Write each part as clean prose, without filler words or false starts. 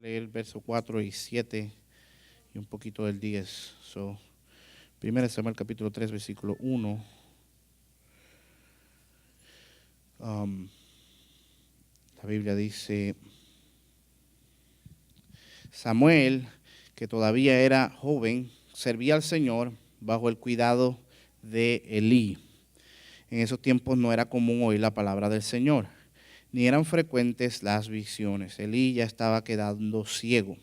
leer el verso 4 y 7 y un poquito del 10. 1 Samuel capítulo 3, versículo 1. La Biblia dice, Samuel, que todavía era joven, servía al Señor bajo el cuidado de Elí. En esos tiempos no era común oír la palabra del Señor, ni eran frecuentes las visiones. Elí ya estaba quedando ciego.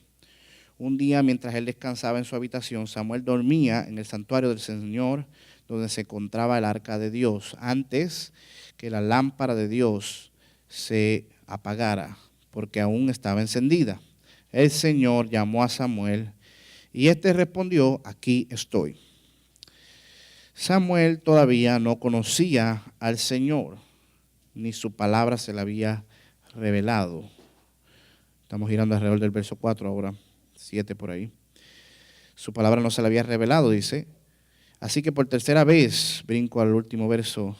Un día, mientras él descansaba en su habitación, Samuel dormía en el santuario del Señor, donde se encontraba el arca de Dios, antes que la lámpara de Dios se apagara, porque aún estaba encendida. El Señor llamó a Samuel y éste respondió: aquí estoy. Samuel todavía no conocía al Señor, ni su palabra se le había revelado. Estamos girando alrededor del verso 4 ahora, 7 por ahí. Su palabra no se le había revelado, dice. Así que por tercera vez, brinco al último verso,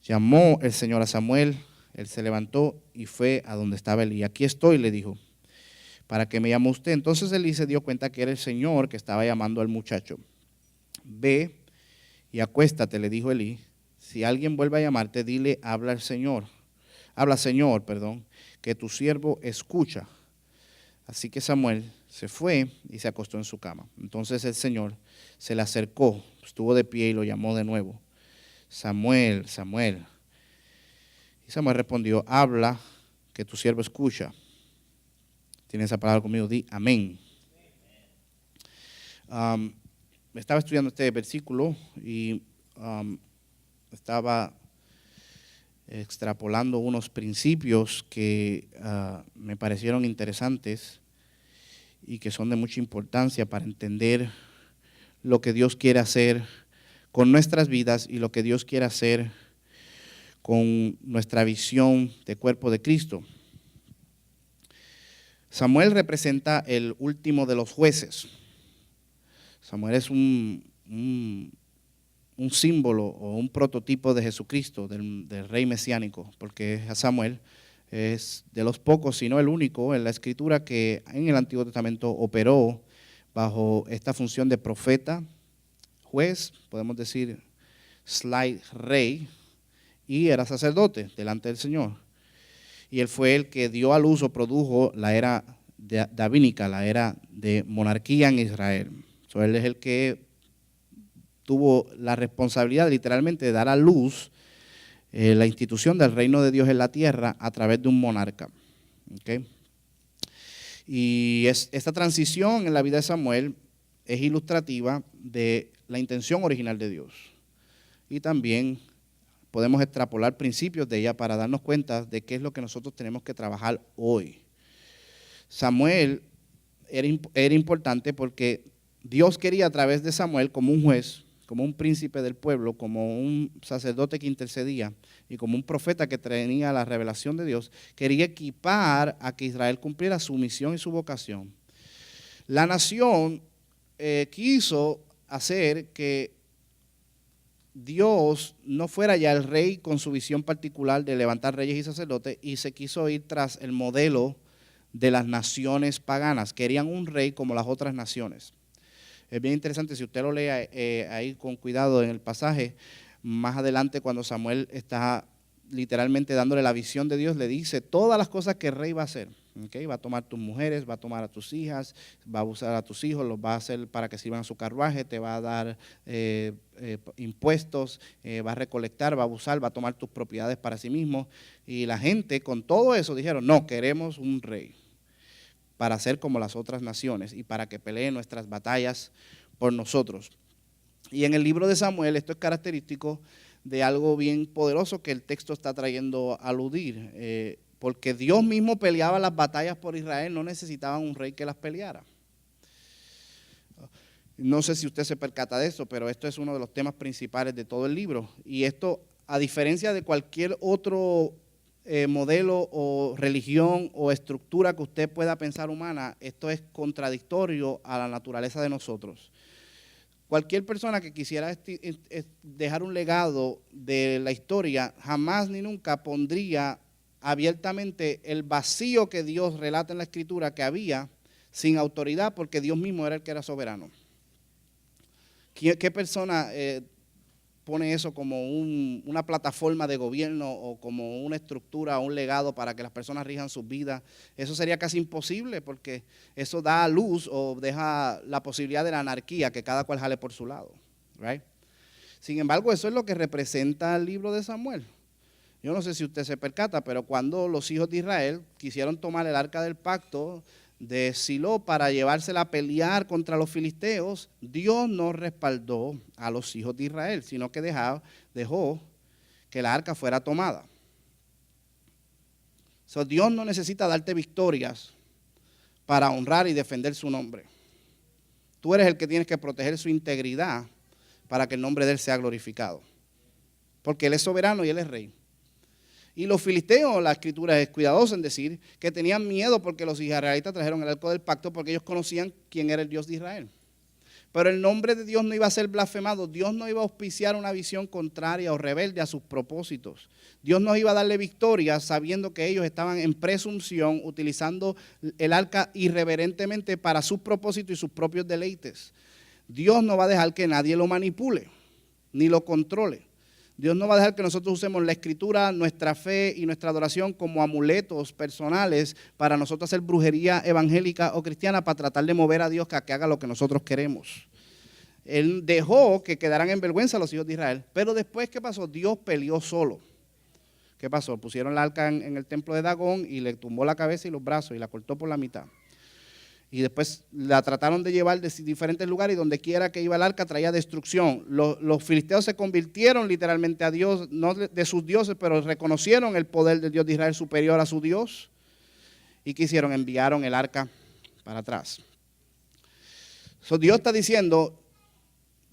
llamó el Señor a Samuel. Él se levantó y fue a donde estaba Elí. Aquí estoy, le dijo. ¿Para qué me llamó usted? Entonces Elí se dio cuenta que era el Señor que estaba llamando al muchacho. Ve y acuéstate, le dijo Elí. Si alguien vuelve a llamarte, dile, habla Señor, que tu siervo escucha. Así que Samuel se fue y se acostó en su cama. Entonces el Señor se le acercó, estuvo de pie y lo llamó de nuevo. Samuel, Samuel. Y Samuel respondió, habla, que tu siervo escucha. Tiene esa palabra conmigo, di amén. Estaba estudiando este versículo y estaba extrapolando unos principios que me parecieron interesantes y que son de mucha importancia para entender lo que Dios quiere hacer con nuestras vidas y lo que Dios quiere hacer con nuestra visión de cuerpo de Cristo. Samuel representa el último de los jueces. Samuel es un símbolo o un prototipo de Jesucristo, del rey mesiánico, porque Samuel es de los pocos, si no el único, en la Escritura que en el Antiguo Testamento operó bajo esta función de profeta, juez, podemos decir rey, y era sacerdote delante del Señor. Y él fue el que dio a luz o produjo la era davínica, la era de monarquía en Israel. Él es el que tuvo la responsabilidad literalmente de dar a luz la institución del reino de Dios en la tierra a través de un monarca. ¿Okay? Y esta transición en la vida de Samuel es ilustrativa de la intención original de Dios. Y también podemos extrapolar principios de ella para darnos cuenta de qué es lo que nosotros tenemos que trabajar hoy. Samuel era importante porque Dios quería a través de Samuel, como un juez, como un príncipe del pueblo, como un sacerdote que intercedía y como un profeta que tenía la revelación de Dios, quería equipar a que Israel cumpliera su misión y su vocación. La nación quiso hacer que Dios no fuera ya el rey con su visión particular de levantar reyes y sacerdotes, y se quiso ir tras el modelo de las naciones paganas. Querían un rey como las otras naciones. Es bien interesante, si usted lo lee ahí con cuidado en el pasaje, más adelante cuando Samuel está literalmente dándole la visión de Dios, le dice todas las cosas que el rey va a hacer. ¿Okay? Va a tomar tus mujeres, va a tomar a tus hijas, va a abusar a tus hijos, los va a hacer para que sirvan a su carruaje, te va a dar impuestos, va a recolectar, va a abusar, va a tomar tus propiedades para sí mismo. Y la gente con todo eso dijeron, no, queremos un rey para ser como las otras naciones y para que pelee nuestras batallas por nosotros. Y en el libro de Samuel esto es característico de algo bien poderoso que el texto está trayendo a aludir, porque Dios mismo peleaba las batallas por Israel, no necesitaban un rey que las peleara. No sé si usted se percata de esto, pero esto es uno de los temas principales de todo el libro. Y esto, a diferencia de cualquier otro modelo o religión o estructura que usted pueda pensar humana, esto es contradictorio a la naturaleza de nosotros. Cualquier persona que quisiera dejar un legado de la historia jamás ni nunca pondría abiertamente el vacío que Dios relata en la Escritura que había sin autoridad, porque Dios mismo era el que era soberano. ¿Qué persona pone eso como una plataforma de gobierno o como una estructura o un legado para que las personas rijan sus vidas? Eso sería casi imposible, porque eso da luz o deja la posibilidad de la anarquía, que cada cual jale por su lado, right? Sin embargo, eso es lo que representa el libro de Samuel. Yo no sé si usted se percata, pero cuando los hijos de Israel quisieron tomar el arca del pacto de Silo para llevársela a pelear contra los filisteos, Dios no respaldó a los hijos de Israel, sino que dejó que la arca fuera tomada. Dios no necesita darte victorias para honrar y defender su nombre. Tú eres el que tienes que proteger su integridad para que el nombre de Él sea glorificado. Porque Él es soberano y Él es rey. Y los filisteos, la Escritura es cuidadosa en decir que tenían miedo porque los israelitas trajeron el arca del pacto, porque ellos conocían quién era el Dios de Israel. Pero el nombre de Dios no iba a ser blasfemado. Dios no iba a auspiciar una visión contraria o rebelde a sus propósitos. Dios no iba a darle victoria sabiendo que ellos estaban en presunción utilizando el arca irreverentemente para sus propósitos y sus propios deleites. Dios no va a dejar que nadie lo manipule ni lo controle. Dios no va a dejar que nosotros usemos la Escritura, nuestra fe y nuestra adoración como amuletos personales para nosotros hacer brujería evangélica o cristiana para tratar de mover a Dios a que haga lo que nosotros queremos. Él dejó que quedaran en vergüenza a los hijos de Israel, pero después, ¿qué pasó? Dios peleó solo. ¿Qué pasó? Pusieron la arca en el templo de Dagón y le tumbó la cabeza y los brazos y la cortó por la mitad. Y después la trataron de llevar de diferentes lugares y donde quiera que iba el arca traía destrucción. Los filisteos se convirtieron literalmente a Dios, no de sus dioses, pero reconocieron el poder del Dios de Israel superior a su Dios. ¿Y qué hicieron? Enviaron el arca para atrás. Dios está diciendo,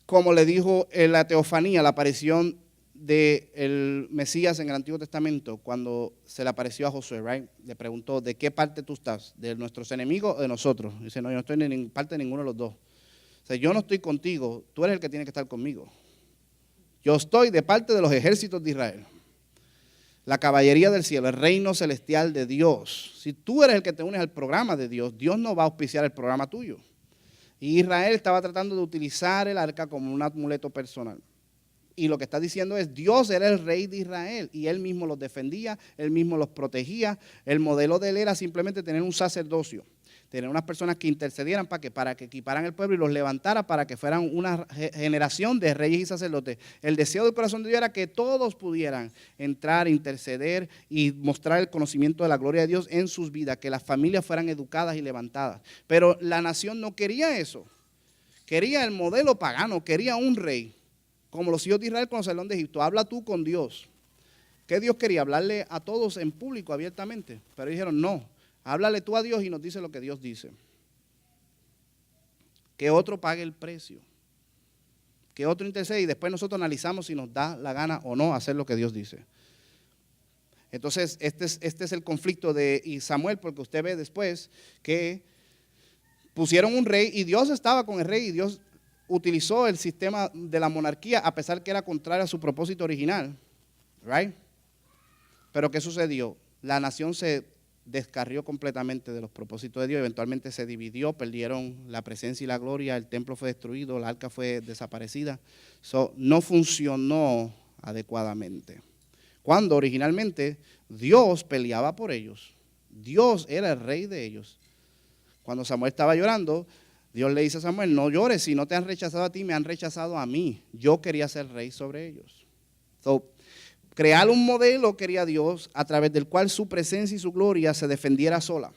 como le dijo en la teofanía, la aparición del Mesías en el Antiguo Testamento, cuando se le apareció a Josué, right? Le preguntó, ¿de qué parte tú estás? ¿De nuestros enemigos o de nosotros? Dice, no, yo no estoy en parte de ninguno de los dos. O sea, yo no estoy contigo, tú eres el que tiene que estar conmigo. Yo estoy de parte de los ejércitos de Israel, la caballería del cielo, el reino celestial de Dios. Si tú eres el que te unes al programa de Dios, Dios no va a auspiciar el programa tuyo. Y Israel estaba tratando de utilizar el arca como un amuleto personal. Y lo que está diciendo es, Dios era el rey de Israel y Él mismo los defendía, Él mismo los protegía. El modelo de Él era simplemente tener un sacerdocio, tener unas personas que intercedieran para que equiparan el pueblo y los levantara para que fueran una generación de reyes y sacerdotes. El deseo del corazón de Dios era que todos pudieran entrar, interceder y mostrar el conocimiento de la gloria de Dios en sus vidas, que las familias fueran educadas y levantadas. Pero la nación no quería eso, quería el modelo pagano, quería un rey. Como los hijos de Israel con el Salón de Egipto, habla tú con Dios. ¿Qué Dios quería? Hablarle a todos en público, abiertamente. Pero dijeron, no, háblale tú a Dios y nos dice lo que Dios dice. Que otro pague el precio. Que otro intercede y después nosotros analizamos si nos da la gana o no hacer lo que Dios dice. Entonces, este es el conflicto de Samuel, porque usted ve después que pusieron un rey y Dios estaba con el rey y Dios utilizó el sistema de la monarquía a pesar que era contrario a su propósito original, right? Pero ¿qué sucedió? La nación se descarrió completamente de los propósitos de Dios, eventualmente se dividió, perdieron la presencia y la gloria, el templo fue destruido, la arca fue desaparecida, no funcionó adecuadamente. Cuando originalmente Dios peleaba por ellos, Dios era el rey de ellos. Cuando Samuel estaba llorando, Dios le dice a Samuel, no llores, si no te han rechazado a ti, me han rechazado a mí. Yo quería ser rey sobre ellos. Crear un modelo quería Dios a través del cual su presencia y su gloria se defendiera sola.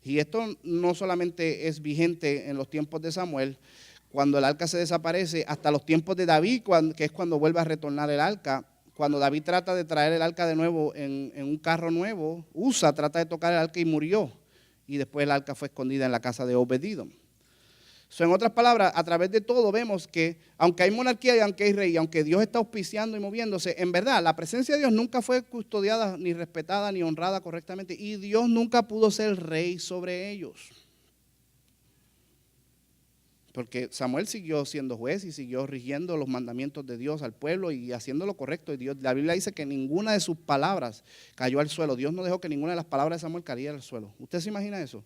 Y esto no solamente es vigente en los tiempos de Samuel, cuando el arca se desaparece, hasta los tiempos de David, que es cuando vuelve a retornar el arca. Cuando David trata de traer el arca de nuevo en un carro nuevo, Usa trata de tocar el arca y murió. Y después el arca fue escondida en la casa de Obed-Edom. En otras palabras, a través de todo vemos que aunque hay monarquía y aunque hay rey, y aunque Dios está auspiciando y moviéndose, en verdad la presencia de Dios nunca fue custodiada, ni respetada, ni honrada correctamente. Y Dios nunca pudo ser rey sobre ellos. Porque Samuel siguió siendo juez y siguió rigiendo los mandamientos de Dios al pueblo y haciendo lo correcto. Y Dios, la Biblia dice que ninguna de sus palabras cayó al suelo. Dios no dejó que ninguna de las palabras de Samuel cayera al suelo. ¿Usted se imagina eso?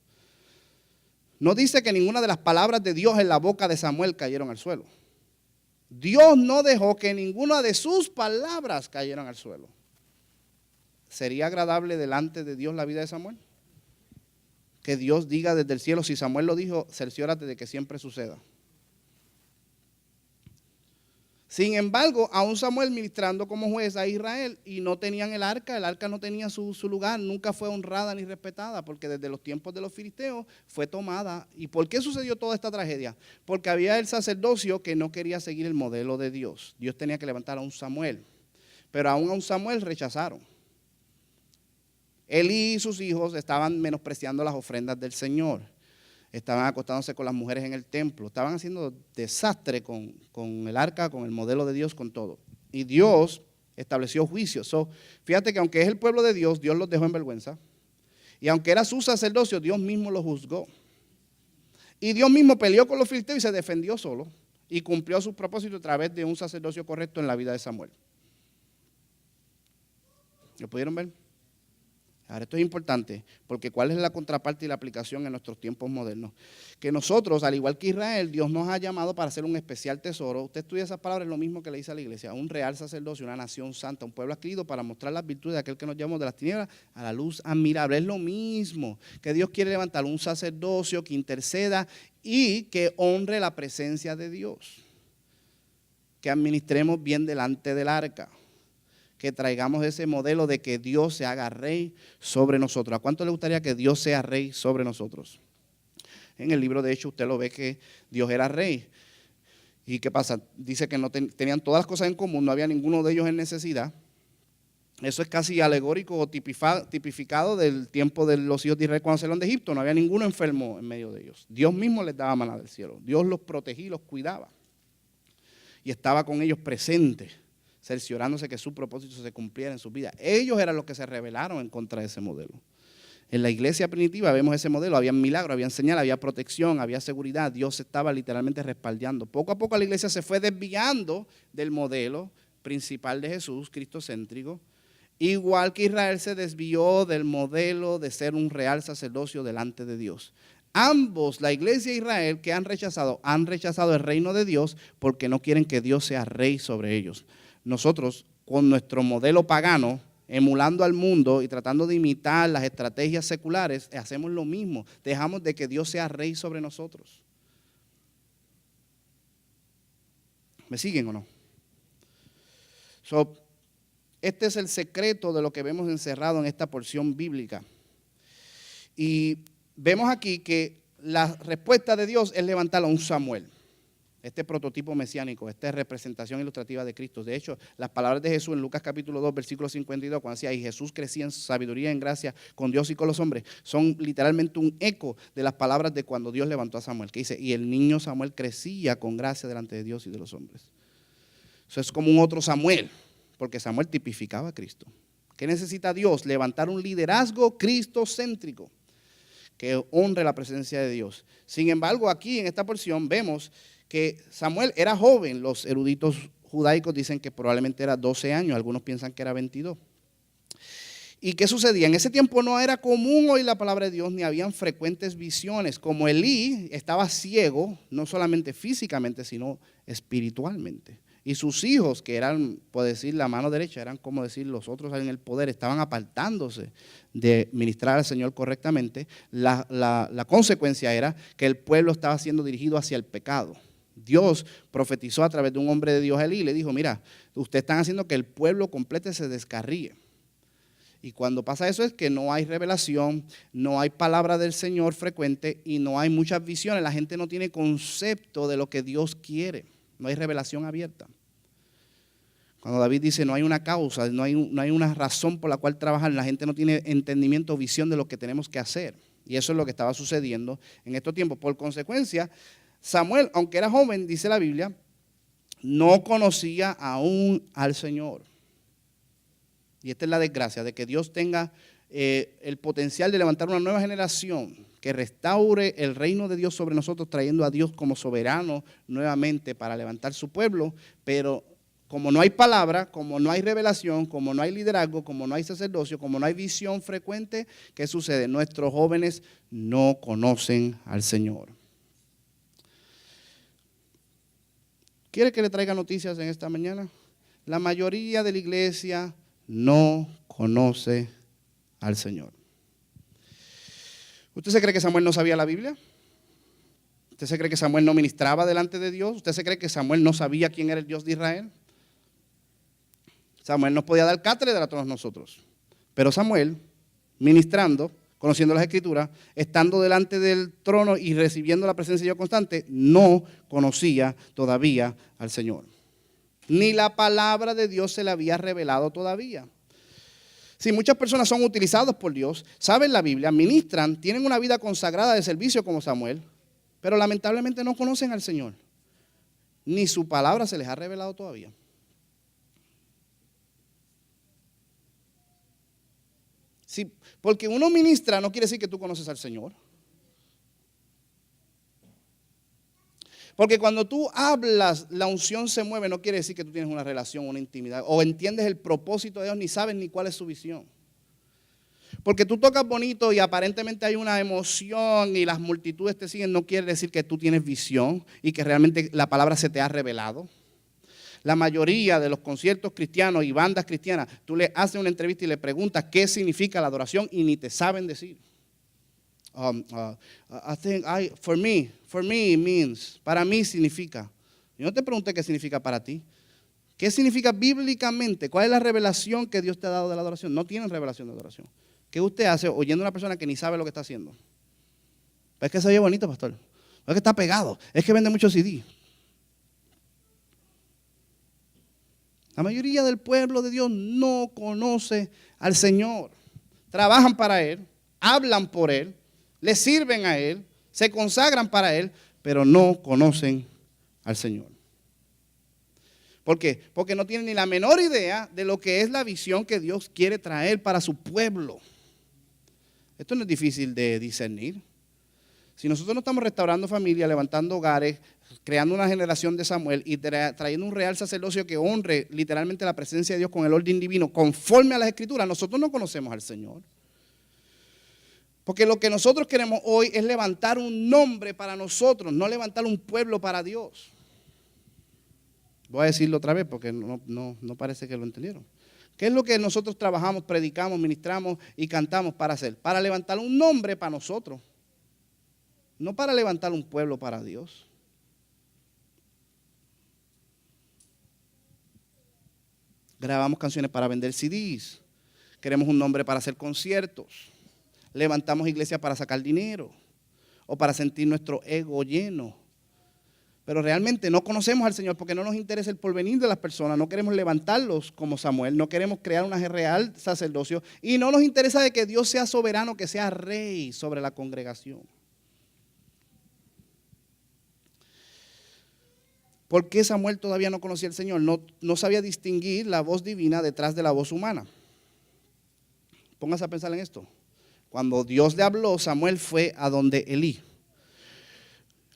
No dice que ninguna de las palabras de Dios en la boca de Samuel cayeron al suelo. Dios no dejó que ninguna de sus palabras cayeran al suelo. ¿Sería agradable delante de Dios la vida de Samuel? Que Dios diga desde el cielo, si Samuel lo dijo, cerciórate de que siempre suceda. Sin embargo, aún Samuel ministrando como juez a Israel y no tenían el arca no tenía su lugar, nunca fue honrada ni respetada, porque desde los tiempos de los filisteos fue tomada. ¿Y por qué sucedió toda esta tragedia? Porque había el sacerdocio que no quería seguir el modelo de Dios. Dios tenía que levantar a un Samuel, pero aún a un Samuel rechazaron. Elí y sus hijos estaban menospreciando las ofrendas del Señor. Estaban acostándose con las mujeres en el templo. Estaban haciendo desastre con el arca, con el modelo de Dios, con todo. Y Dios estableció juicios. Fíjate que aunque es el pueblo de Dios, Dios los dejó en vergüenza. Y aunque era su sacerdocio, Dios mismo los juzgó. Y Dios mismo peleó con los filisteos y se defendió solo. Y cumplió sus propósitos a través de un sacerdocio correcto en la vida de Samuel. ¿Lo pudieron ver? Ahora, esto es importante, porque ¿cuál es la contraparte y la aplicación en nuestros tiempos modernos? Que nosotros, al igual que Israel, Dios nos ha llamado para hacer un especial tesoro. Usted estudia esas palabras, es lo mismo que le dice a la iglesia: un real sacerdocio, una nación santa, un pueblo adquirido para mostrar las virtudes de aquel que nos llamó de las tinieblas a la luz admirable. Es lo mismo que Dios quiere levantar un sacerdocio que interceda y que honre la presencia de Dios. Que administremos bien delante del arca. Que traigamos ese modelo de que Dios se haga rey sobre nosotros. ¿A cuánto le gustaría que Dios sea rey sobre nosotros? En el libro de Hechos usted lo ve que Dios era rey. ¿Y qué pasa? Dice que no tenían todas las cosas en común, no había ninguno de ellos en necesidad. Eso es casi alegórico o tipificado del tiempo de los hijos de Israel cuando salieron de Egipto. No había ninguno enfermo en medio de ellos. Dios mismo les daba maná del cielo. Dios los protegía y los cuidaba. Y estaba con ellos presente, cerciorándose que su propósito se cumpliera en sus vidas. Ellos eran los que se rebelaron en contra de ese modelo. En la iglesia primitiva vemos ese modelo, había milagros, había señal, había protección, había seguridad. Dios estaba literalmente respaldando. Poco a poco la iglesia se fue desviando del modelo principal de Jesús, cristocéntrico, igual que Israel se desvió del modelo de ser un real sacerdocio delante de Dios. Ambos, la iglesia e Israel, que han rechazado el reino de Dios porque no quieren que Dios sea rey sobre ellos. Nosotros, con nuestro modelo pagano, emulando al mundo y tratando de imitar las estrategias seculares, hacemos lo mismo. Dejamos de que Dios sea rey sobre nosotros. ¿Me siguen o no? Este es el secreto de lo que vemos encerrado en esta porción bíblica. Y vemos aquí que la respuesta de Dios es levantar a un Samuel. Este prototipo mesiánico, esta representación ilustrativa de Cristo. De hecho, las palabras de Jesús en Lucas capítulo 2, versículo 52, cuando decía, y Jesús crecía en sabiduría y en gracia con Dios y con los hombres, son literalmente un eco de las palabras de cuando Dios levantó a Samuel, que dice, y el niño Samuel crecía con gracia delante de Dios y de los hombres. Eso es como un otro Samuel, porque Samuel tipificaba a Cristo. ¿Qué necesita Dios? Levantar un liderazgo cristocéntrico que honre la presencia de Dios. Sin embargo, aquí en esta porción vemos que Samuel era joven. Los eruditos judaicos dicen que probablemente era 12 años, algunos piensan que era 22. ¿Y qué sucedía? En ese tiempo no era común oír la palabra de Dios, ni habían frecuentes visiones. Como Elí estaba ciego, no solamente físicamente, sino espiritualmente. Y sus hijos, que eran, por decir, la mano derecha, eran como decir los otros en el poder, estaban apartándose de ministrar al Señor correctamente. La consecuencia era que el pueblo estaba siendo dirigido hacia el pecado. Dios profetizó a través de un hombre de Dios, Elí, y le dijo, mira, ustedes están haciendo que el pueblo completo se descarríe. Y cuando pasa eso es que no hay revelación, no hay palabra del Señor frecuente y no hay muchas visiones. La gente no tiene concepto de lo que Dios quiere. No hay revelación abierta. Cuando David dice no hay una causa, no hay una razón por la cual trabajar, la gente no tiene entendimiento o visión de lo que tenemos que hacer. Y eso es lo que estaba sucediendo en estos tiempos. Por consecuencia, Samuel, aunque era joven, dice la Biblia, no conocía aún al Señor. Y esta es la desgracia de que Dios tenga el potencial de levantar una nueva generación que restaure el reino de Dios sobre nosotros, trayendo a Dios como soberano nuevamente para levantar su pueblo, pero como no hay palabra, como no hay revelación, como no hay liderazgo, como no hay sacerdocio, como no hay visión frecuente, ¿qué sucede? Nuestros jóvenes no conocen al Señor. ¿Quiere que le traiga noticias en esta mañana? La mayoría de la iglesia no conoce al Señor. ¿Usted se cree que Samuel no sabía la Biblia? ¿Usted se cree que Samuel no ministraba delante de Dios? ¿Usted se cree que Samuel no sabía quién era el Dios de Israel? Samuel nos podía dar cátedra a todos nosotros. Pero Samuel, ministrando, conociendo las Escrituras, estando delante del trono y recibiendo la presencia de Dios constante, no conocía todavía al Señor. Ni la palabra de Dios se le había revelado todavía. Sí, muchas personas son utilizados por Dios, saben la Biblia, ministran, tienen una vida consagrada de servicio como Samuel, pero lamentablemente no conocen al Señor. Ni su palabra se les ha revelado todavía. Sí, porque uno ministra no quiere decir que tú conoces al Señor. Porque cuando tú hablas, la unción se mueve, no quiere decir que tú tienes una relación, una intimidad, o entiendes el propósito de Dios, ni sabes ni cuál es su visión. Porque tú tocas bonito y aparentemente hay una emoción y las multitudes te siguen, no quiere decir que tú tienes visión y que realmente la palabra se te ha revelado. La mayoría de los conciertos cristianos y bandas cristianas, tú le haces una entrevista y le preguntas qué significa la adoración y ni te saben decir. For me it means, para mí significa. Yo no te pregunté qué significa para ti. ¿Qué significa bíblicamente? ¿Cuál es la revelación que Dios te ha dado de la adoración? No tienen revelación de adoración. ¿Qué usted hace oyendo a una persona que ni sabe lo que está haciendo? Es que se oye bonito, pastor. Es que está pegado. Es que vende muchos CD. La mayoría del pueblo de Dios no conoce al Señor. Trabajan para Él, hablan por Él, le sirven a Él, se consagran para Él, pero no conocen al Señor. ¿Por qué? Porque no tienen ni la menor idea de lo que es la visión que Dios quiere traer para su pueblo. Esto no es difícil de discernir. Si nosotros no estamos restaurando familias, levantando hogares, creando una generación de Samuel y trayendo un real sacerdocio que honre literalmente la presencia de Dios con el orden divino, conforme a las Escrituras, nosotros no conocemos al Señor. Porque lo que nosotros queremos hoy es levantar un nombre para nosotros, no levantar un pueblo para Dios. Voy a decirlo otra vez porque no parece que lo entendieron. ¿Qué es lo que nosotros trabajamos, predicamos, ministramos y cantamos para hacer? Para levantar un nombre para nosotros. No para levantar un pueblo para Dios. Grabamos canciones para vender CDs. Queremos un nombre para hacer conciertos. Levantamos iglesias para sacar dinero o para sentir nuestro ego lleno. Pero realmente no conocemos al Señor porque no nos interesa el porvenir de las personas. No queremos levantarlos como Samuel. No queremos crear una real sacerdocio. Y no nos interesa de que Dios sea soberano, que sea rey sobre la congregación. ¿Por qué Samuel todavía no conocía al Señor? No sabía distinguir la voz divina detrás de la voz humana. Póngase a pensar en esto. Cuando Dios le habló, Samuel fue a donde Elí.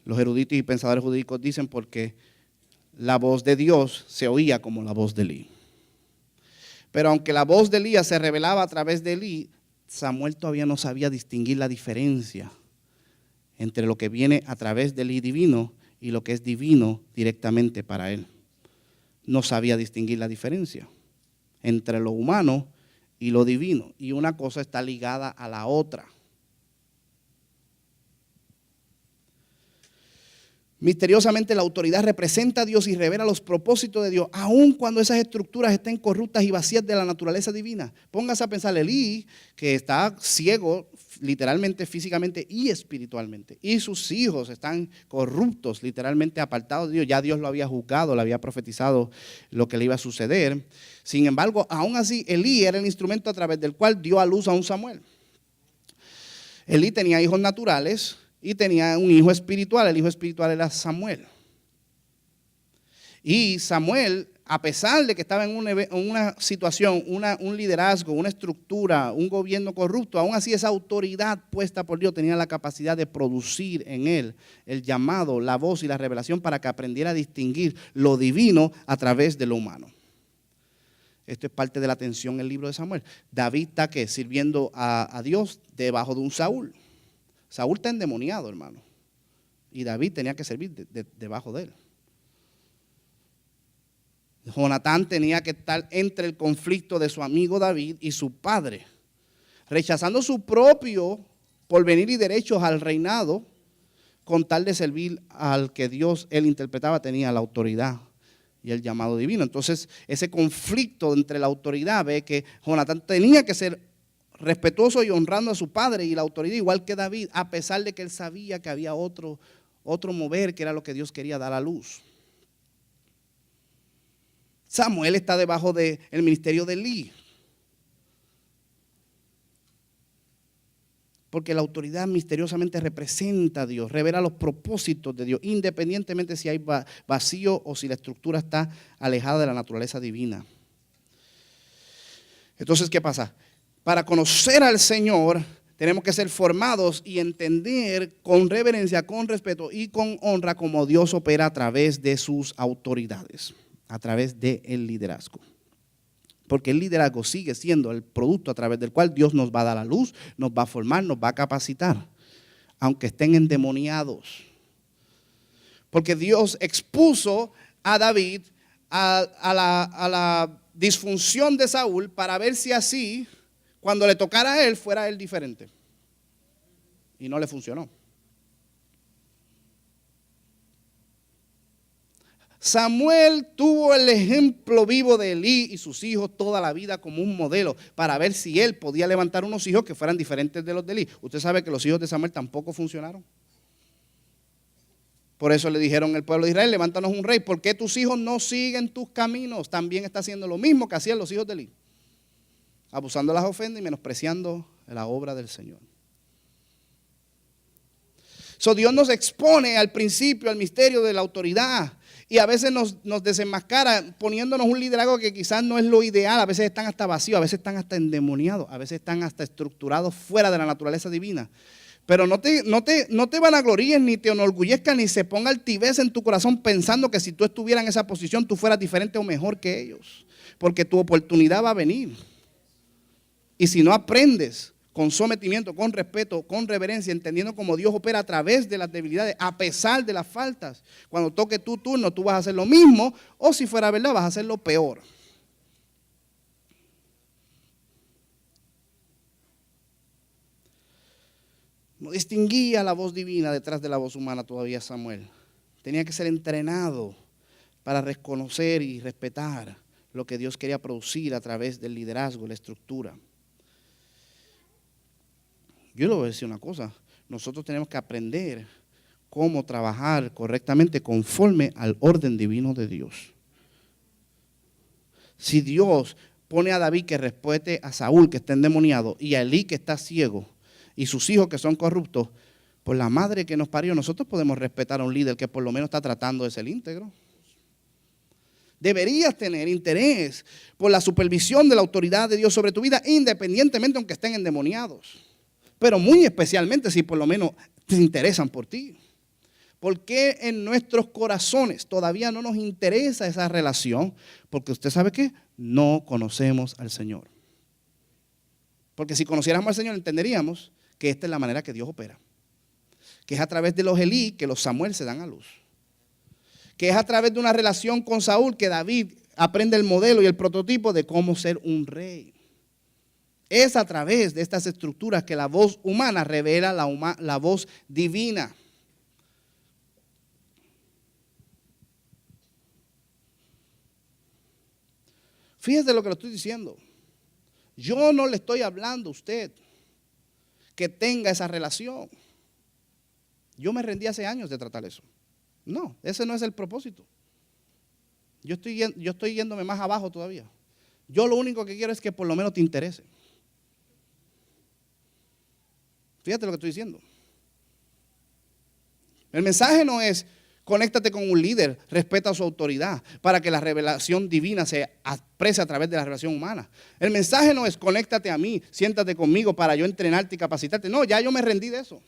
Los eruditos y pensadores judaicos dicen porque la voz de Dios se oía como la voz de Elí. Pero aunque la voz de Elías se revelaba a través de Elí, Samuel todavía no sabía distinguir la diferencia entre lo que viene a través del Elí divino y lo que es divino directamente para él. No sabía distinguir la diferencia entre lo humano y lo divino. Y una cosa está ligada a la otra. Misteriosamente la autoridad representa a Dios y revela los propósitos de Dios, aun cuando esas estructuras estén corruptas y vacías de la naturaleza divina. Póngase a pensar, Elí, que está ciego literalmente, físicamente y espiritualmente, y sus hijos están corruptos, literalmente apartados de Dios. Ya Dios lo había juzgado, le había profetizado lo que le iba a suceder. Sin embargo, aún así, Elí era el instrumento a través del cual dio a luz a un Samuel. Elí tenía hijos naturales y tenía un hijo espiritual. El hijo espiritual era Samuel. Y Samuel, a pesar de que estaba en una situación, un liderazgo, una estructura, un gobierno corrupto, aún así esa autoridad puesta por Dios tenía la capacidad de producir en él el llamado, la voz y la revelación para que aprendiera a distinguir lo divino a través de lo humano. Esto es parte de la tensión en el libro de Samuel. David está ¿qué? Sirviendo a Dios debajo de un Saúl. Saúl está endemoniado, hermano. Y David tenía que servir debajo de él. Jonatán tenía que estar entre el conflicto de su amigo David y su padre, rechazando su propio porvenir y derechos al reinado, con tal de servir al que Dios, él interpretaba, tenía la autoridad y el llamado divino. Entonces, ese conflicto entre la autoridad, ve que Jonatán tenía que ser respetuoso y honrando a su padre y la autoridad, igual que David, a pesar de que él sabía que había otro mover, que era lo que Dios quería dar a luz. Samuel está debajo del ministerio de Elí, porque la autoridad misteriosamente representa a Dios, revela los propósitos de Dios, independientemente si hay vacío o si la estructura está alejada de la naturaleza divina. Entonces, ¿qué pasa? Para conocer al Señor tenemos que ser formados y entender con reverencia, con respeto y con honra cómo Dios opera a través de sus autoridades, a través del liderazgo. Porque el liderazgo sigue siendo el producto a través del cual Dios nos va a dar la luz, nos va a formar, nos va a capacitar, aunque estén endemoniados. Porque Dios expuso a David a la disfunción de Saúl para ver si así, cuando le tocara a él, fuera él diferente. Y no le funcionó. Samuel tuvo el ejemplo vivo de Elí y sus hijos toda la vida como un modelo para ver si él podía levantar unos hijos que fueran diferentes de los de Elí. Usted sabe que los hijos de Samuel tampoco funcionaron. Por eso le dijeron al pueblo de Israel, levántanos un rey. ¿Por qué tus hijos no siguen tus caminos? También está haciendo lo mismo que hacían los hijos de Elí, abusando de las ofensas y menospreciando la obra del Señor. Dios nos expone al principio al misterio de la autoridad. Y a veces nos desenmascara poniéndonos un liderazgo que quizás no es lo ideal. A veces están hasta vacíos, a veces están hasta endemoniados, a veces están hasta estructurados fuera de la naturaleza divina. Pero no te vanagloríes, ni te enorgullezcas, ni se ponga altivez en tu corazón pensando que si tú estuvieras en esa posición, tú fueras diferente o mejor que ellos. Porque tu oportunidad va a venir. Y si no aprendes con sometimiento, con respeto, con reverencia, entendiendo cómo Dios opera a través de las debilidades, a pesar de las faltas. Cuando toque tu turno, tú vas a hacer lo mismo, o si fuera verdad, vas a hacer lo peor. No distinguía la voz divina detrás de la voz humana todavía Samuel. Tenía que ser entrenado para reconocer y respetar lo que Dios quería producir a través del liderazgo, la estructura. Yo le voy a decir una cosa, nosotros tenemos que aprender cómo trabajar correctamente conforme al orden divino de Dios. Si Dios pone a David que respete a Saúl que está endemoniado y a Elí que está ciego y sus hijos que son corruptos, por la madre que nos parió, nosotros podemos respetar a un líder que por lo menos está tratando de ser íntegro. Deberías tener interés por la supervisión de la autoridad de Dios sobre tu vida, independientemente aunque estén endemoniados. Pero muy especialmente si por lo menos te interesan por ti. ¿Por qué en nuestros corazones todavía no nos interesa esa relación? Porque usted sabe que no conocemos al Señor. Porque si conociéramos al Señor entenderíamos que esta es la manera que Dios opera. Que es a través de los Elí que los Samuel se dan a luz. Que es a través de una relación con Saúl que David aprende el modelo y el prototipo de cómo ser un rey. Es a través de estas estructuras que la voz humana revela la voz divina. Fíjese lo que le estoy diciendo. Yo no le estoy hablando a usted que tenga esa relación. Yo me rendí hace años de tratar eso. No, ese no es el propósito. Yo estoy yéndome más abajo todavía. Yo lo único que quiero es que por lo menos te interese. Fíjate lo que estoy diciendo. El mensaje no es Conéctate con un líder, respeta su autoridad para que la revelación divina se exprese a través de la revelación humana. El mensaje no es conéctate a mí, siéntate conmigo para yo entrenarte y capacitarte. No, ya yo me rendí de eso.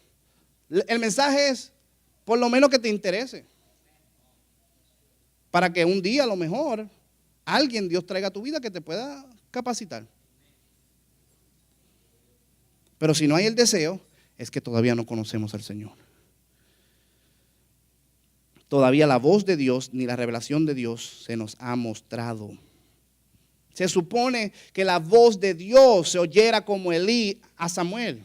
El mensaje es por lo menos que te interese. Para que un día a lo mejor alguien Dios traiga a tu vida que te pueda capacitar. Pero si no hay el deseo, es que todavía no conocemos al Señor. Todavía la voz de Dios ni la revelación de Dios se nos ha mostrado. Se supone que la voz de Dios se oyera como Elí a Samuel.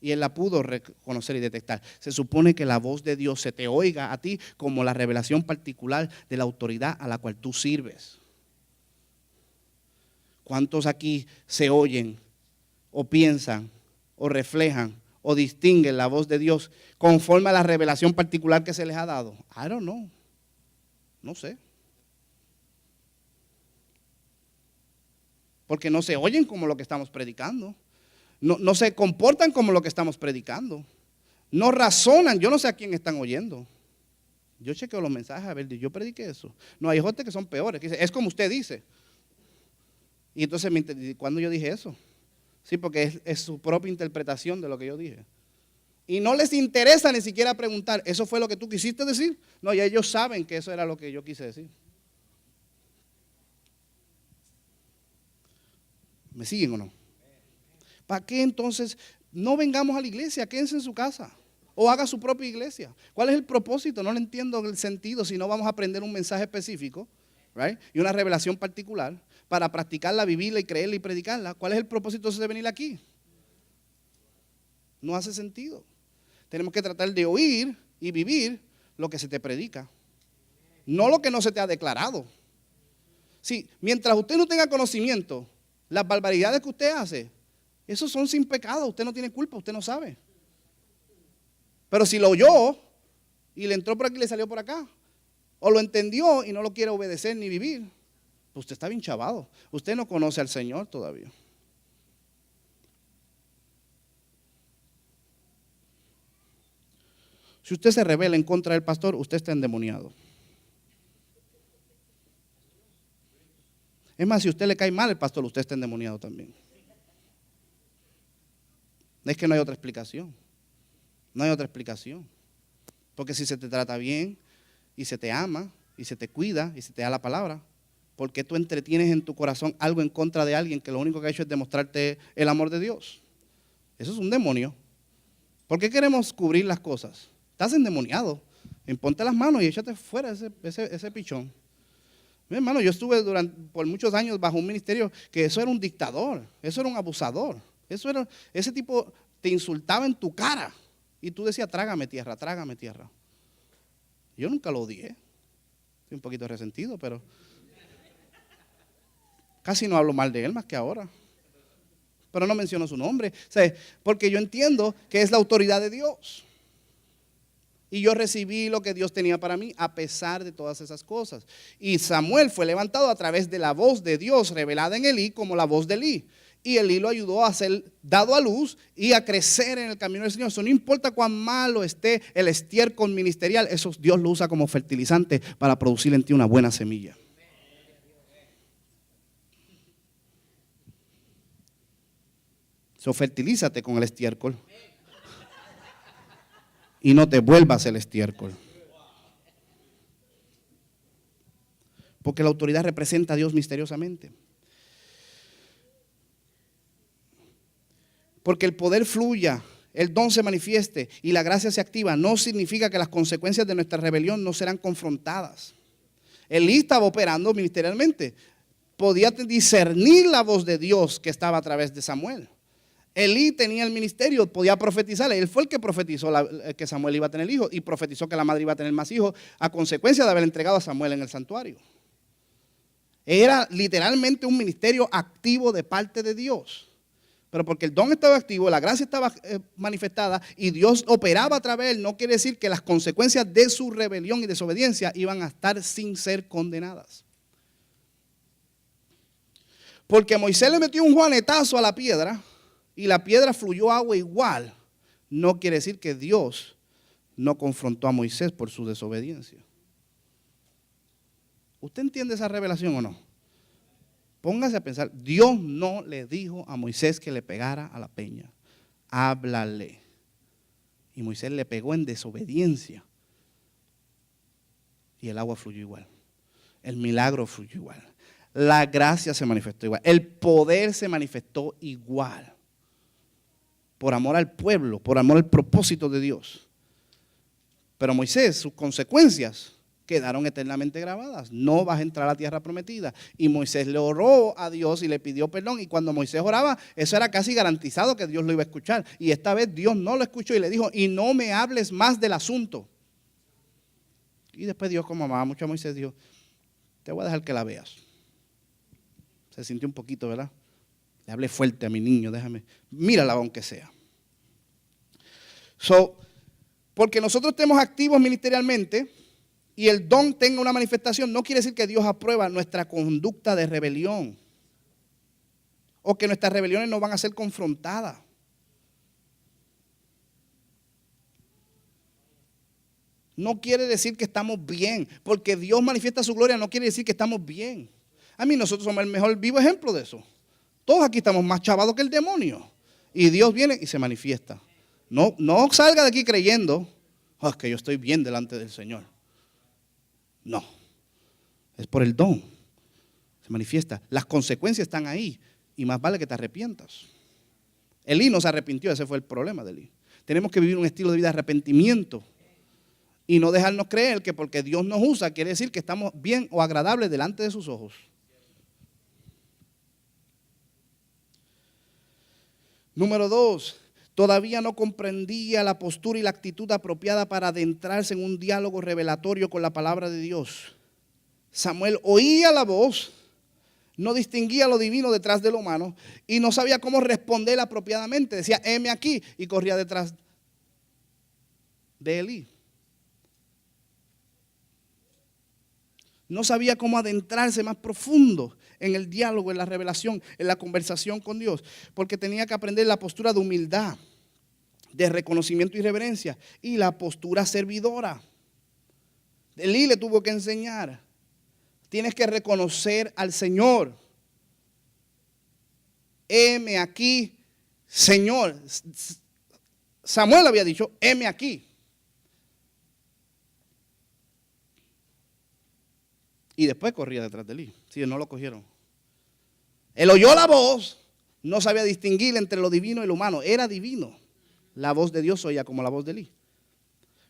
Y él la pudo reconocer y detectar. Se supone que la voz de Dios se te oiga a ti como la revelación particular de la autoridad a la cual tú sirves. ¿Cuántos aquí se oyen o piensan o reflejan o distinguen la voz de Dios conforme a la revelación particular que se les ha dado? I don't know. No sé. Porque no se oyen como lo que estamos predicando. No se comportan como lo que estamos predicando. No razonan. Yo no sé a quién están oyendo. Yo chequeo los mensajes a ver, yo prediqué eso. No, hay gente que son peores. Que dice, es como usted dice. Y entonces, ¿cuándo yo dije eso? Sí, porque es su propia interpretación de lo que yo dije. Y no les interesa ni siquiera preguntar, ¿eso fue lo que tú quisiste decir? No, ya ellos saben que eso era lo que yo quise decir. ¿Me siguen o no? ¿Para qué entonces no vengamos a la iglesia? Quédense en su casa o haga su propia iglesia. ¿Cuál es el propósito? No le entiendo el sentido si no vamos a aprender un mensaje específico, right? Y una revelación particular para practicarla, vivirla y creerla y predicarla. ¿Cuál es el propósito de venir aquí? No hace sentido. Tenemos que tratar de oír y vivir lo que se te predica, no lo que no se te ha declarado. Sí, mientras usted no tenga conocimiento, las barbaridades que usted hace, esos son sin pecado, usted no tiene culpa, usted no sabe. Pero si lo oyó y le entró por aquí y le salió por acá, o lo entendió y no lo quiere obedecer ni vivir, pues usted está bien chavado. Usted no conoce al Señor todavía. Si usted se rebela en contra del pastor, usted está endemoniado. Es más, si a usted le cae mal el pastor, usted está endemoniado también. Es que no hay otra explicación. No hay otra explicación. Porque si se te trata bien y se te ama y se te cuida y se te da la palabra, ¿por qué tú entretienes en tu corazón algo en contra de alguien que lo único que ha hecho es demostrarte el amor de Dios? Eso es un demonio. ¿Por qué queremos cubrir las cosas? Estás endemoniado. Ponte las manos y échate fuera ese pichón. Mi hermano, yo estuve por muchos años bajo un ministerio que eso era un dictador, eso era un abusador. Ese tipo te insultaba en tu cara y tú decías, trágame tierra, trágame tierra. Yo nunca lo odié. Estoy un poquito resentido, pero casi no hablo mal de él más que ahora. Pero no menciono su nombre. O sea, porque yo entiendo que es la autoridad de Dios. Y yo recibí lo que Dios tenía para mí a pesar de todas esas cosas. Y Samuel fue levantado a través de la voz de Dios revelada en Elí como la voz de Elí. Y Elí lo ayudó a ser dado a luz y a crecer en el camino del Señor. Eso no importa cuán malo esté el estiércol ministerial, eso Dios lo usa como fertilizante para producir en ti una buena semilla. So, fertilízate con el estiércol y no te vuelvas el estiércol. Porque la autoridad representa a Dios misteriosamente. Porque el poder fluya, el don se manifieste y la gracia se activa, no significa que las consecuencias de nuestra rebelión no serán confrontadas. Elí estaba operando ministerialmente. Podía discernir la voz de Dios que estaba a través de Samuel. Elí tenía el ministerio, podía profetizar. Él fue el que profetizó que Samuel iba a tener hijos y profetizó que la madre iba a tener más hijos a consecuencia de haber entregado a Samuel en el santuario. Era literalmente un ministerio activo de parte de Dios. Pero porque el don estaba activo, la gracia estaba manifestada y Dios operaba a través de él, no quiere decir que las consecuencias de su rebelión y desobediencia iban a estar sin ser condenadas. Porque Moisés le metió un juanetazo a la piedra y la piedra fluyó agua igual, no quiere decir que Dios no confrontó a Moisés por su desobediencia. ¿Usted entiende esa revelación o no? Póngase a pensar, Dios no le dijo a Moisés que le pegara a la peña. Háblale. Y Moisés le pegó en desobediencia. Y el agua fluyó igual. El milagro fluyó igual. La gracia se manifestó igual. El poder se manifestó igual. Por amor al pueblo, por amor al propósito de Dios. Pero Moisés, sus consecuencias quedaron eternamente grabadas. No vas a entrar a la tierra prometida. Y Moisés le oró a Dios y le pidió perdón. Y cuando Moisés oraba, eso era casi garantizado que Dios lo iba a escuchar. Y esta vez Dios no lo escuchó y le dijo, y no me hables más del asunto. Y después Dios, como amaba mucho a Moisés, dijo, te voy a dejar que la veas. Se sintió un poquito, ¿verdad? Le hablé fuerte a mi niño, déjame. Mírala aunque sea. Porque nosotros estemos activos ministerialmente y el don tenga una manifestación, no quiere decir que Dios aprueba nuestra conducta de rebelión o que nuestras rebeliones no van a ser confrontadas. No quiere decir que estamos bien, porque Dios manifiesta su gloria, no quiere decir que estamos bien. A mí nosotros somos el mejor vivo ejemplo de eso. Todos aquí estamos más chavados que el demonio. Y Dios viene y se manifiesta. No salga de aquí creyendo, que yo estoy bien delante del Señor. No, es por el don. Se manifiesta. Las consecuencias están ahí y más vale que te arrepientas. Elí no se arrepintió, ese fue el problema de Elí. Tenemos que vivir un estilo de vida de arrepentimiento y no dejarnos creer que porque Dios nos usa quiere decir que estamos bien o agradables delante de sus ojos. Número 2, todavía no comprendía la postura y la actitud apropiada para adentrarse en un diálogo revelatorio con la palabra de Dios. Samuel oía la voz, no distinguía lo divino detrás de lo humano y no sabía cómo responder apropiadamente. Decía, heme aquí, y corría detrás de Elí. No sabía cómo adentrarse más profundo en el diálogo, en la revelación, en la conversación con Dios, porque tenía que aprender la postura de humildad, de reconocimiento y reverencia, y la postura servidora. Elí le tuvo que enseñar, tienes que reconocer al Señor. Heme aquí, Señor. Samuel había dicho, heme aquí. Y después corría detrás de Elí. Sí, no lo cogieron. Él oyó la voz, no sabía distinguir entre lo divino y lo humano. Era divino. La voz de Dios oía como la voz de Elí.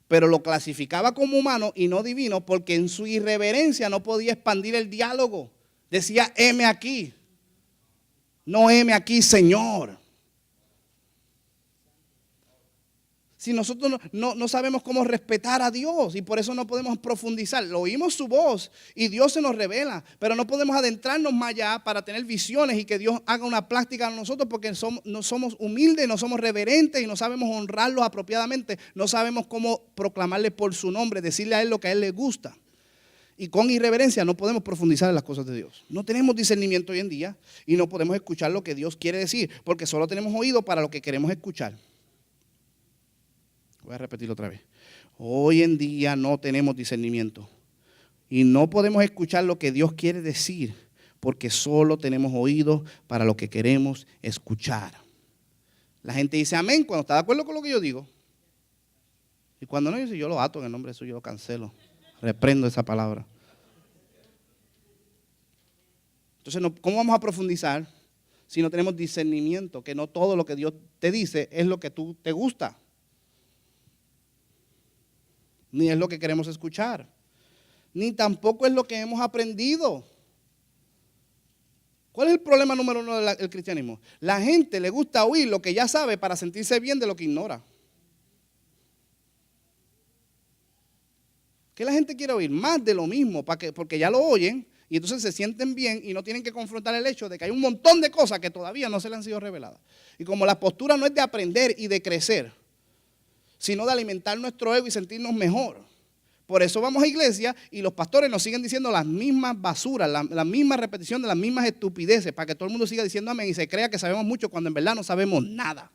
Pero lo clasificaba como humano y no divino porque en su irreverencia no podía expandir el diálogo. Decía, heme aquí. No heme aquí, Señor. Si nosotros no sabemos cómo respetar a Dios y por eso no podemos profundizar. Lo oímos su voz y Dios se nos revela, pero no podemos adentrarnos más allá para tener visiones y que Dios haga una práctica a nosotros porque no somos humildes, no somos reverentes y no sabemos honrarlos apropiadamente. No sabemos cómo proclamarle por su nombre, decirle a Él lo que a Él le gusta. Y con irreverencia no podemos profundizar en las cosas de Dios. No tenemos discernimiento hoy en día y no podemos escuchar lo que Dios quiere decir porque solo tenemos oído para lo que queremos escuchar. Voy a repetirlo otra vez. Hoy en día no tenemos discernimiento y no podemos escuchar lo que Dios quiere decir porque solo tenemos oídos para lo que queremos escuchar. La gente dice amén cuando está de acuerdo con lo que yo digo. Y cuando no, yo lo ato en el nombre de Jesús, yo lo cancelo. Reprendo esa palabra. Entonces, ¿cómo vamos a profundizar si no tenemos discernimiento? Que no todo lo que Dios te dice es lo que tú te gusta. Ni es lo que queremos escuchar. Ni tampoco es lo que hemos aprendido. ¿Cuál es el problema número 1 del cristianismo? La gente le gusta oír lo que ya sabe para sentirse bien de lo que ignora. ¿Qué la gente quiere oír? Más de lo mismo, porque ya lo oyen y entonces se sienten bien y no tienen que confrontar el hecho de que hay un montón de cosas que todavía no se le han sido reveladas. Y como la postura no es de aprender y de crecer, sino de alimentar nuestro ego y sentirnos mejor. Por eso vamos a iglesia y los pastores nos siguen diciendo las mismas basuras, la misma repetición de las mismas estupideces, para que todo el mundo siga diciendo amén y se crea que sabemos mucho cuando en verdad no sabemos nada.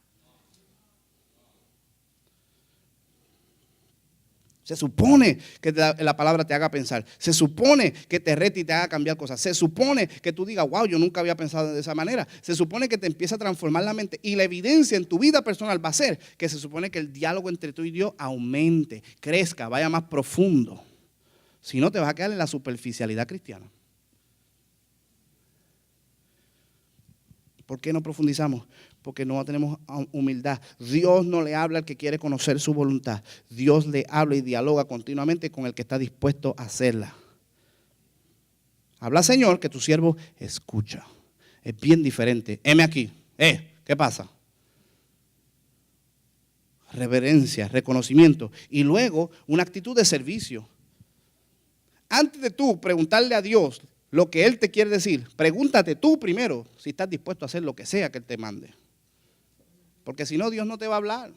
Se supone que la palabra te haga pensar. Se supone que te rete y te haga cambiar cosas. Se supone que tú digas, wow, yo nunca había pensado de esa manera. Se supone que te empieza a transformar la mente. Y la evidencia en tu vida personal va a ser que se supone que el diálogo entre tú y Dios aumente, crezca, vaya más profundo. Si no, te vas a quedar en la superficialidad cristiana. ¿Por qué no profundizamos? Porque no tenemos humildad. Dios no le habla al que quiere conocer su voluntad. Dios le habla y dialoga continuamente con el que está dispuesto a hacerla. Habla, Señor, que tu siervo escucha. Es bien diferente. Heme aquí. ¿Qué pasa? Reverencia, reconocimiento y luego una actitud de servicio. Antes de tú preguntarle a Dios lo que Él te quiere decir, pregúntate tú primero si estás dispuesto a hacer lo que sea que Él te mande. Porque si no, Dios no te va a hablar.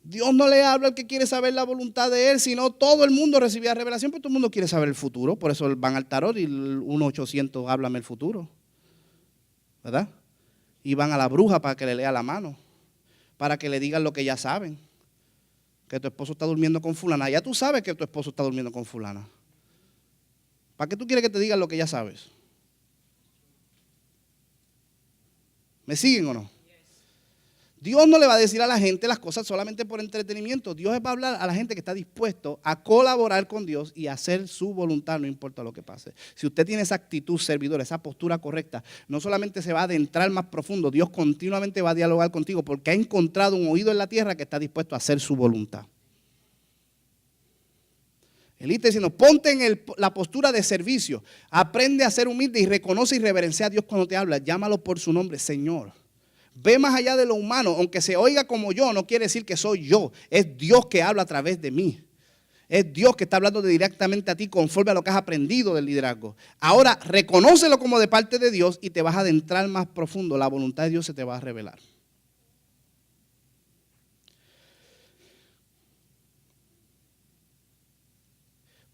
Dios no le habla al que quiere saber la voluntad de Él, sino todo el mundo recibía revelación, pero todo el mundo quiere saber el futuro. Por eso van al tarot y el 1-800 háblame el futuro. ¿Verdad? Y van a la bruja para que le lea la mano, para que le digan lo que ya saben. Que tu esposo está durmiendo con fulana. Ya tú sabes que tu esposo está durmiendo con fulana. ¿Para qué tú quieres que te digan lo que ya sabes? ¿Me siguen o no? Dios no le va a decir a la gente las cosas solamente por entretenimiento. Dios va a hablar a la gente que está dispuesto a colaborar con Dios y a hacer su voluntad, no importa lo que pase. Si usted tiene esa actitud servidora, esa postura correcta, no solamente se va a adentrar más profundo, Dios continuamente va a dialogar contigo porque ha encontrado un oído en la tierra que está dispuesto a hacer su voluntad. Él está diciendo, ponte en la postura de servicio, aprende a ser humilde y reconoce y reverencia a Dios cuando te habla. Llámalo por su nombre, Señor. Ve más allá de lo humano, aunque se oiga como yo, no quiere decir que soy yo. Es Dios que habla a través de mí. Es Dios que está hablando directamente a ti conforme a lo que has aprendido del liderazgo. Ahora, reconócelo como de parte de Dios y te vas a adentrar más profundo. La voluntad de Dios se te va a revelar.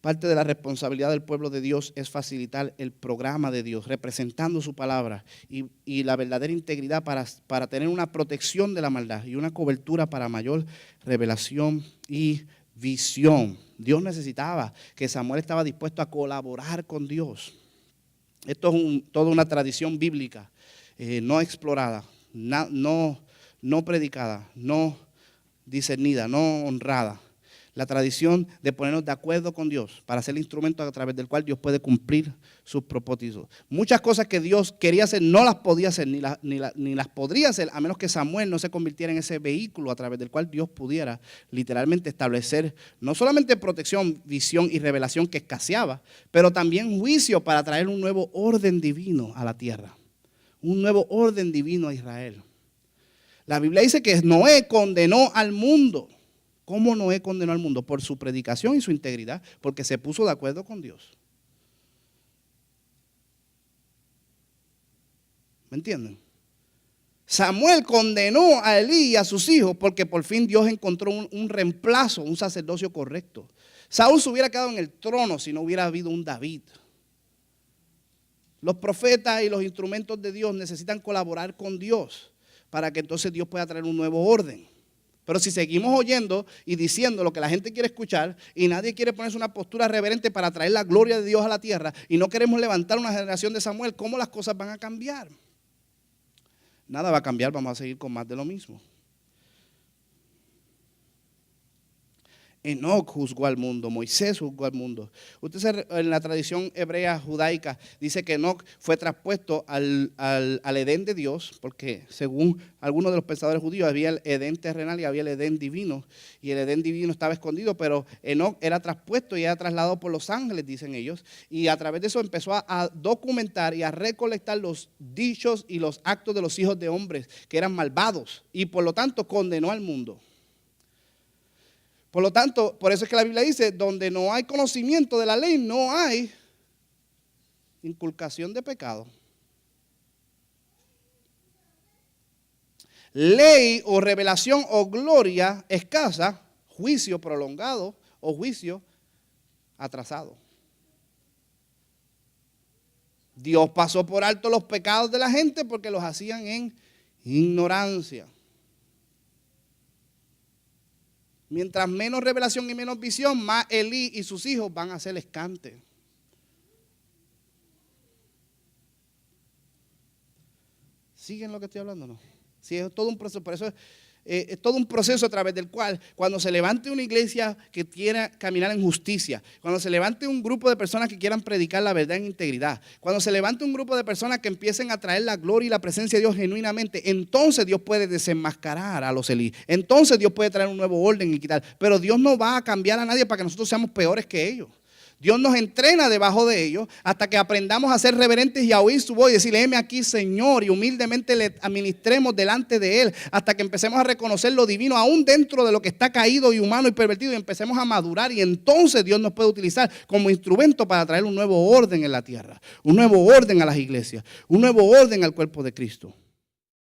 Parte de la responsabilidad del pueblo de Dios es facilitar el programa de Dios, representando su palabra y la verdadera integridad para tener una protección de la maldad y una cobertura para mayor revelación y visión. Dios necesitaba que Samuel estaba dispuesto a colaborar con Dios. Esto es toda una tradición bíblica, no explorada, no predicada, no discernida, no honrada. La tradición de ponernos de acuerdo con Dios para ser el instrumento a través del cual Dios puede cumplir sus propósitos. Muchas cosas que Dios quería hacer no las podía hacer, ni las podría hacer a menos que Samuel no se convirtiera en ese vehículo a través del cual Dios pudiera literalmente establecer no solamente protección, visión y revelación que escaseaba, pero también juicio para traer un nuevo orden divino a la tierra, un nuevo orden divino a Israel. La Biblia dice que Noé condenó al mundo. ¿Cómo Noé condenó al mundo? Por su predicación y su integridad, porque se puso de acuerdo con Dios. ¿Me entienden? Samuel condenó a Elí y a sus hijos porque por fin Dios encontró un reemplazo, un sacerdocio correcto. Saúl se hubiera quedado en el trono si no hubiera habido un David. Los profetas y los instrumentos de Dios necesitan colaborar con Dios para que entonces Dios pueda traer un nuevo orden. Pero si seguimos oyendo y diciendo lo que la gente quiere escuchar y nadie quiere ponerse una postura reverente para traer la gloria de Dios a la tierra y no queremos levantar una generación de Samuel, ¿cómo las cosas van a cambiar? Nada va a cambiar, vamos a seguir con más de lo mismo. Enoc juzgó al mundo, Moisés juzgó al mundo. Usted sabe, en la tradición hebrea judaica dice que Enoc fue traspuesto al Edén de Dios, porque según algunos de los pensadores judíos había el Edén terrenal y había el Edén divino, y el Edén divino estaba escondido, pero Enoc era traspuesto y era trasladado por los ángeles, dicen ellos, y a través de eso empezó a documentar y a recolectar los dichos y los actos de los hijos de hombres que eran malvados, y por lo tanto condenó al mundo. Por lo tanto, por eso es que la Biblia dice, donde no hay conocimiento de la ley, no hay inculcación de pecado. Ley o revelación o gloria escasa, juicio prolongado o juicio atrasado. Dios pasó por alto los pecados de la gente porque los hacían en ignorancia. Mientras menos revelación y menos visión, más Elí y sus hijos van a ser escantes. ¿Siguen lo que estoy hablando o no? Sí, es todo un proceso, por eso es todo un proceso a través del cual cuando se levante una iglesia que quiera caminar en justicia, cuando se levante un grupo de personas que quieran predicar la verdad en integridad, cuando se levante un grupo de personas que empiecen a traer la gloria y la presencia de Dios genuinamente, entonces Dios puede desenmascarar a los Elí, entonces Dios puede traer un nuevo orden y quitar, pero Dios no va a cambiar a nadie para que nosotros seamos peores que ellos. Dios nos entrena debajo de ellos hasta que aprendamos a ser reverentes y a oír su voz y decirle, heme aquí, Señor, y humildemente le administremos delante de Él hasta que empecemos a reconocer lo divino aún dentro de lo que está caído y humano y pervertido y empecemos a madurar y entonces Dios nos puede utilizar como instrumento para traer un nuevo orden en la tierra, un nuevo orden a las iglesias, un nuevo orden al cuerpo de Cristo.